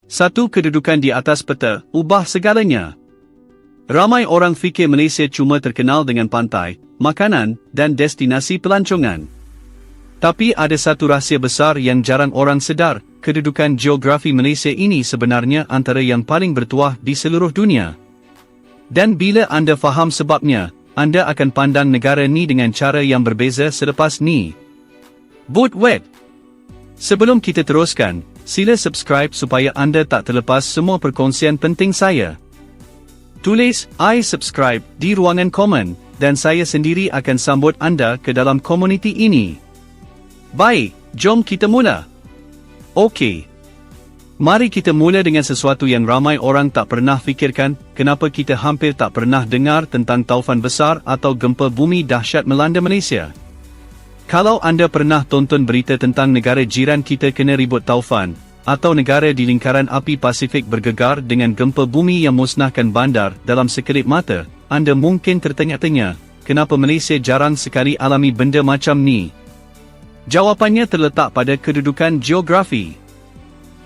Satu kedudukan di atas peta, ubah segalanya. Ramai orang fikir Malaysia cuma terkenal dengan pantai, makanan, dan destinasi pelancongan. Tapi ada satu rahsia besar yang jarang orang sedar, kedudukan geografi Malaysia ini sebenarnya antara yang paling bertuah di seluruh dunia. Dan bila anda faham sebabnya, anda akan pandang negara ni dengan cara yang berbeza selepas ni. Boot Web. Sebelum kita teruskan, sila subscribe supaya anda tak terlepas semua perkongsian penting saya. Tulis "I subscribe" di ruangan komen, dan saya sendiri akan sambut anda ke dalam komuniti ini. Baik, jom kita mula. Okey. Mari kita mula dengan sesuatu yang ramai orang tak pernah fikirkan, kenapa kita hampir tak pernah dengar tentang taufan besar atau gempa bumi dahsyat melanda Malaysia. Kalau anda pernah tonton berita tentang negara jiran kita kena ribut taufan, atau negara di lingkaran api Pasifik bergegar dengan gempa bumi yang musnahkan bandar dalam sekelip mata, anda mungkin tertanya-tanya, kenapa Malaysia jarang sekali alami benda macam ni? Jawapannya terletak pada kedudukan geografi.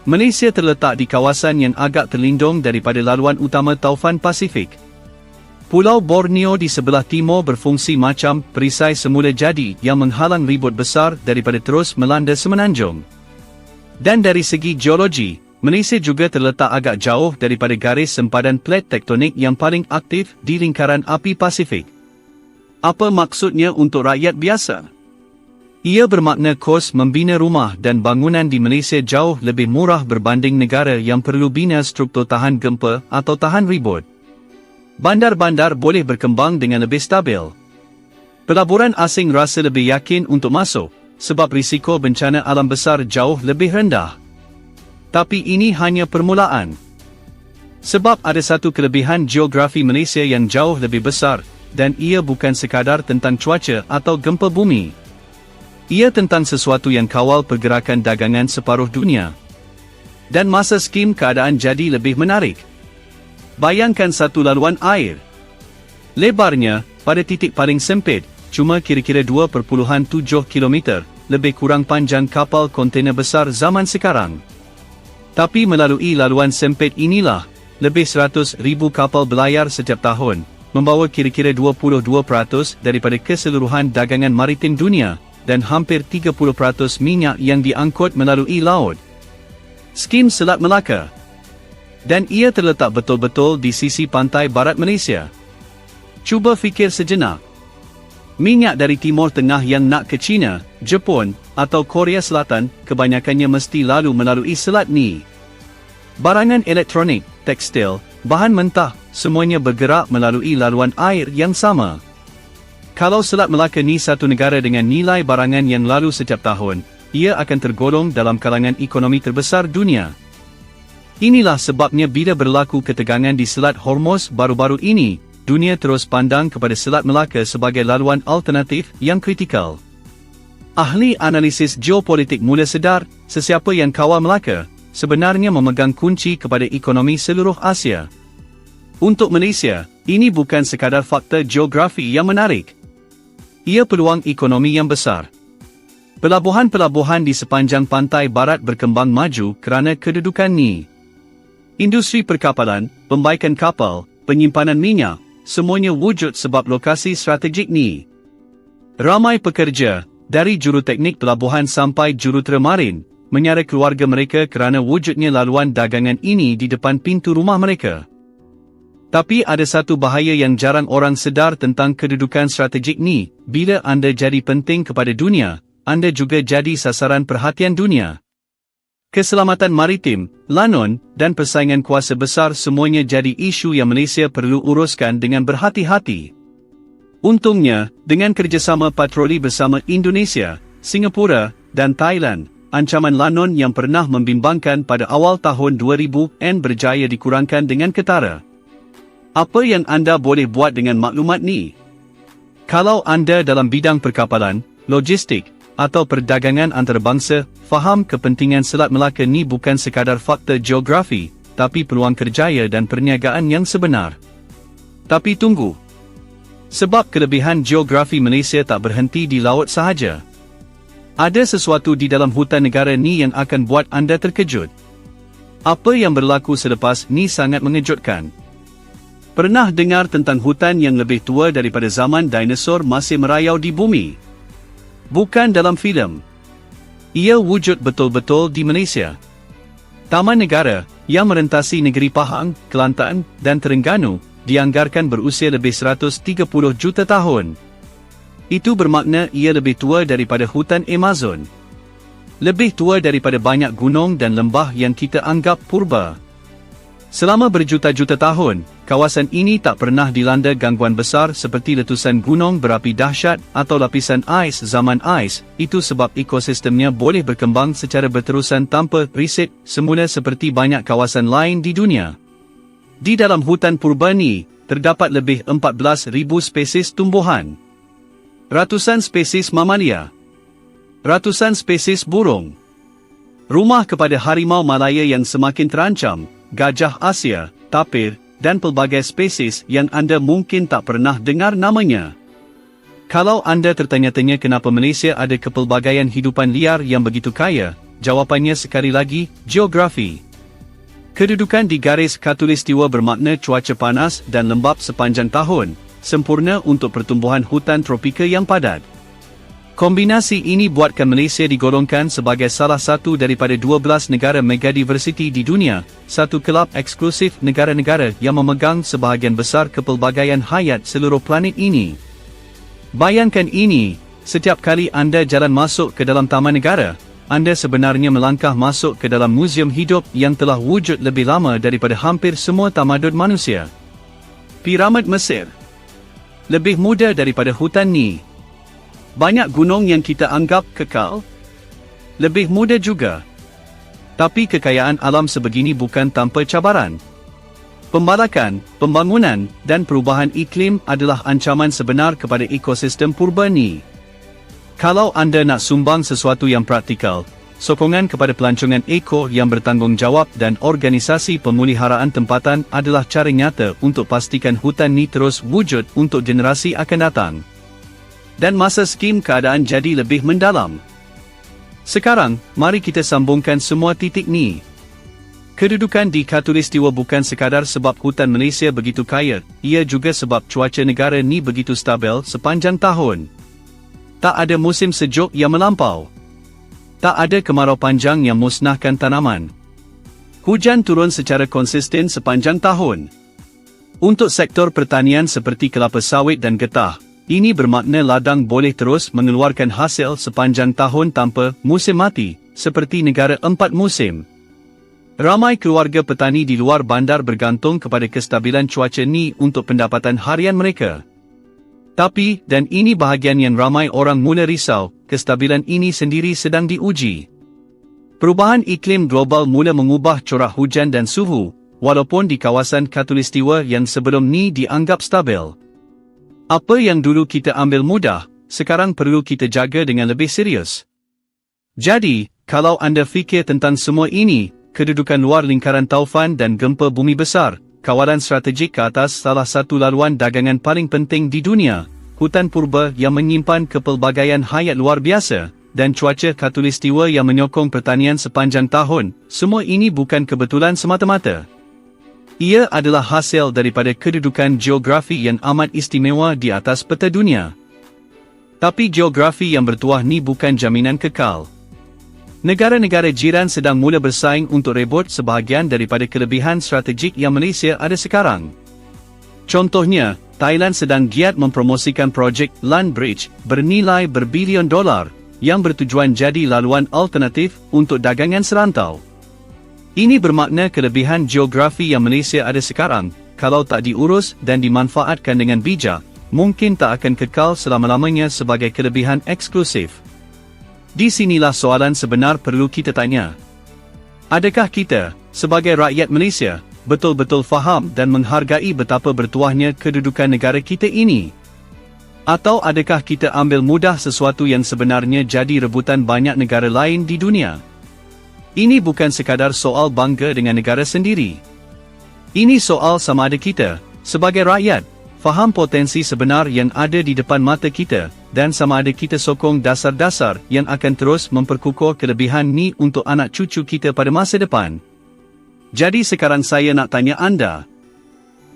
Malaysia terletak di kawasan yang agak terlindung daripada laluan utama taufan Pasifik. Pulau Borneo di sebelah timur berfungsi macam perisai semula jadi yang menghalang ribut besar daripada terus melanda semenanjung. Dan dari segi geologi, Malaysia juga terletak agak jauh daripada garis sempadan plat tektonik yang paling aktif di lingkaran api Pasifik. Apa maksudnya untuk rakyat biasa? Ia bermakna kos membina rumah dan bangunan di Malaysia jauh lebih murah berbanding negara yang perlu bina struktur tahan gempa atau tahan ribut. Bandar-bandar boleh berkembang dengan lebih stabil. Pelaburan asing rasa lebih yakin untuk masuk, sebab risiko bencana alam besar jauh lebih rendah. Tapi ini hanya permulaan. Sebab ada satu kelebihan geografi Malaysia yang jauh lebih besar, dan ia bukan sekadar tentang cuaca atau gempa bumi. Ia tentang sesuatu yang kawal pergerakan dagangan separuh dunia. Dan masa skim keadaan jadi lebih menarik. Bayangkan satu laluan air. Lebarnya, pada titik paling sempit, cuma kira-kira 2.7 km, lebih kurang panjang kapal kontena besar zaman sekarang. Tapi melalui laluan sempit inilah, lebih 100,000 kapal berlayar setiap tahun, membawa kira-kira 22% daripada keseluruhan dagangan maritim dunia, dan hampir 30% minyak yang diangkut melalui laut. Skim Selat Melaka. Dan ia terletak betul-betul di sisi pantai barat Malaysia. Cuba fikir sejenak. Minyak dari Timur Tengah yang nak ke China, Jepun, atau Korea Selatan, kebanyakannya mesti lalu melalui selat ni. Barangan elektronik, tekstil, bahan mentah, semuanya bergerak melalui laluan air yang sama. Kalau Selat Melaka ni satu negara dengan nilai barangan yang lalu setiap tahun, ia akan tergolong dalam kalangan ekonomi terbesar dunia. Inilah sebabnya bila berlaku ketegangan di Selat Hormuz baru-baru ini, dunia terus pandang kepada Selat Melaka sebagai laluan alternatif yang kritikal. Ahli analisis geopolitik mula sedar, sesiapa yang kawal Melaka, sebenarnya memegang kunci kepada ekonomi seluruh Asia. Untuk Malaysia, ini bukan sekadar fakta geografi yang menarik. Ia peluang ekonomi yang besar. Pelabuhan-pelabuhan di sepanjang pantai barat berkembang maju kerana kedudukan ni. Industri perkapalan, pembaikan kapal, penyimpanan minyak, semuanya wujud sebab lokasi strategik ni. Ramai pekerja, dari juruteknik pelabuhan sampai jurutera marin, menyara keluarga mereka kerana wujudnya laluan dagangan ini di depan pintu rumah mereka. Tapi ada satu bahaya yang jarang orang sedar tentang kedudukan strategik ni, bila anda jadi penting kepada dunia, anda juga jadi sasaran perhatian dunia. Keselamatan maritim, lanon, dan persaingan kuasa besar semuanya jadi isu yang Malaysia perlu uruskan dengan berhati-hati. Untungnya, dengan kerjasama patroli bersama Indonesia, Singapura, dan Thailand, ancaman lanon yang pernah membimbangkan pada awal tahun 2000 berjaya dikurangkan dengan ketara. Apa yang anda boleh buat dengan maklumat ni? Kalau anda dalam bidang perkapalan, logistik, atau perdagangan antarabangsa, faham kepentingan Selat Melaka ni bukan sekadar fakta geografi, tapi peluang kerjaya dan perniagaan yang sebenar. Tapi tunggu. Sebab kelebihan geografi Malaysia tak berhenti di laut sahaja. Ada sesuatu di dalam hutan negara ni yang akan buat anda terkejut. Apa yang berlaku selepas ni sangat mengejutkan. Pernah dengar tentang hutan yang lebih tua daripada zaman dinosaur masih merayau di bumi? Bukan dalam filem. Ia wujud betul-betul di Malaysia. Taman negara, yang merentasi negeri Pahang, Kelantan, dan Terengganu, dianggarkan berusia lebih 130 juta tahun. Itu bermakna ia lebih tua daripada hutan Amazon. Lebih tua daripada banyak gunung dan lembah yang kita anggap purba. Selama berjuta-juta tahun, kawasan ini tak pernah dilanda gangguan besar seperti letusan gunung berapi dahsyat atau lapisan ais zaman ais. Itu sebab ekosistemnya boleh berkembang secara berterusan tanpa riset semula seperti banyak kawasan lain di dunia. Di dalam hutan purba ni, terdapat lebih 14,000 spesies tumbuhan, ratusan spesies mamalia, ratusan spesies burung, rumah kepada harimau Malaya yang semakin terancam, gajah Asia, tapir, dan pelbagai spesies yang anda mungkin tak pernah dengar namanya. Kalau anda tertanya-tanya kenapa Malaysia ada kepelbagaian hidupan liar yang begitu kaya, jawapannya sekali lagi, geografi. Kedudukan di garis khatulistiwa bermakna cuaca panas dan lembap sepanjang tahun, sempurna untuk pertumbuhan hutan tropika yang padat. Kombinasi ini buatkan Malaysia digolongkan sebagai salah satu daripada 12 negara megadiversity di dunia, satu kelab eksklusif negara-negara yang memegang sebahagian besar kepelbagaian hayat seluruh planet ini. Bayangkan ini, setiap kali anda jalan masuk ke dalam taman negara, anda sebenarnya melangkah masuk ke dalam muzium hidup yang telah wujud lebih lama daripada hampir semua tamadun manusia. Piramid Mesir lebih muda daripada hutan ni. Banyak gunung yang kita anggap kekal lebih muda juga. Tapi kekayaan alam sebegini bukan tanpa cabaran. Pembalakan, pembangunan, dan perubahan iklim adalah ancaman sebenar kepada ekosistem purba ni. Kalau anda nak sumbang sesuatu yang praktikal, sokongan kepada pelancongan eko yang bertanggungjawab dan organisasi pemuliharaan tempatan adalah cara nyata untuk pastikan hutan ni terus wujud untuk generasi akan datang. Dan masa skim keadaan jadi lebih mendalam. Sekarang, mari kita sambungkan semua titik ni. Kedudukan di khatulistiwa bukan sekadar sebab hutan Malaysia begitu kaya, ia juga sebab cuaca negara ni begitu stabil sepanjang tahun. Tak ada musim sejuk yang melampau. Tak ada kemarau panjang yang musnahkan tanaman. Hujan turun secara konsisten sepanjang tahun. Untuk sektor pertanian seperti kelapa sawit dan getah, ini bermakna ladang boleh terus mengeluarkan hasil sepanjang tahun tanpa musim mati, seperti negara 4 musim. Ramai keluarga petani di luar bandar bergantung kepada kestabilan cuaca ni untuk pendapatan harian mereka. Tapi, dan ini bahagian yang ramai orang mula risau, kestabilan ini sendiri sedang diuji. Perubahan iklim global mula mengubah corak hujan dan suhu, walaupun di kawasan khatulistiwa yang sebelum ni dianggap stabil. Apa yang dulu kita ambil mudah, sekarang perlu kita jaga dengan lebih serius. Jadi, kalau anda fikir tentang semua ini, kedudukan luar lingkaran taufan dan gempa bumi besar, kawalan strategik ke atas salah satu laluan dagangan paling penting di dunia, hutan purba yang menyimpan kepelbagaian hayat luar biasa, dan cuaca khatulistiwa yang menyokong pertanian sepanjang tahun, semua ini bukan kebetulan semata-mata. Ia adalah hasil daripada kedudukan geografi yang amat istimewa di atas peta dunia. Tapi geografi yang bertuah ni bukan jaminan kekal. Negara-negara jiran sedang mula bersaing untuk rebut sebahagian daripada kelebihan strategik yang Malaysia ada sekarang. Contohnya, Thailand sedang giat mempromosikan projek Land Bridge bernilai berbilion dolar yang bertujuan jadi laluan alternatif untuk dagangan serantau. Ini bermakna kelebihan geografi yang Malaysia ada sekarang, kalau tak diurus dan dimanfaatkan dengan bijak, mungkin tak akan kekal selama-lamanya sebagai kelebihan eksklusif. Di sinilah soalan sebenar perlu kita tanya. Adakah kita, sebagai rakyat Malaysia, betul-betul faham dan menghargai betapa bertuahnya kedudukan negara kita ini? Atau adakah kita ambil mudah sesuatu yang sebenarnya jadi rebutan banyak negara lain di dunia? Ini bukan sekadar soal bangga dengan negara sendiri. Ini soal sama ada kita, sebagai rakyat, faham potensi sebenar yang ada di depan mata kita, dan sama ada kita sokong dasar-dasar yang akan terus memperkukuh kelebihan ni untuk anak cucu kita pada masa depan. Jadi sekarang saya nak tanya anda.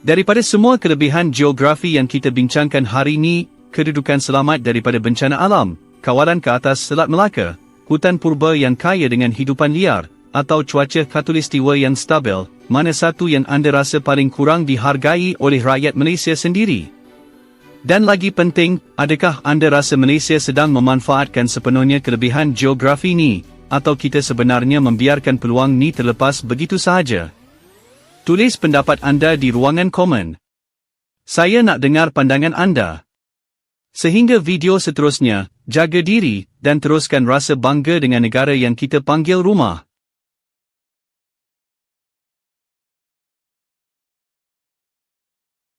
Daripada semua kelebihan geografi yang kita bincangkan hari ini, kedudukan selamat daripada bencana alam, kawalan ke atas Selat Melaka, hutan purba yang kaya dengan hidupan liar, atau cuaca khatulistiwa yang stabil, mana satu yang anda rasa paling kurang dihargai oleh rakyat Malaysia sendiri? Dan lagi penting, adakah anda rasa Malaysia sedang memanfaatkan sepenuhnya kelebihan geografi ni, atau kita sebenarnya membiarkan peluang ni terlepas begitu sahaja? Tulis pendapat anda di ruangan komen. Saya nak dengar pandangan anda. Sehingga video seterusnya, jaga diri, dan teruskan rasa bangga dengan negara yang kita panggil rumah.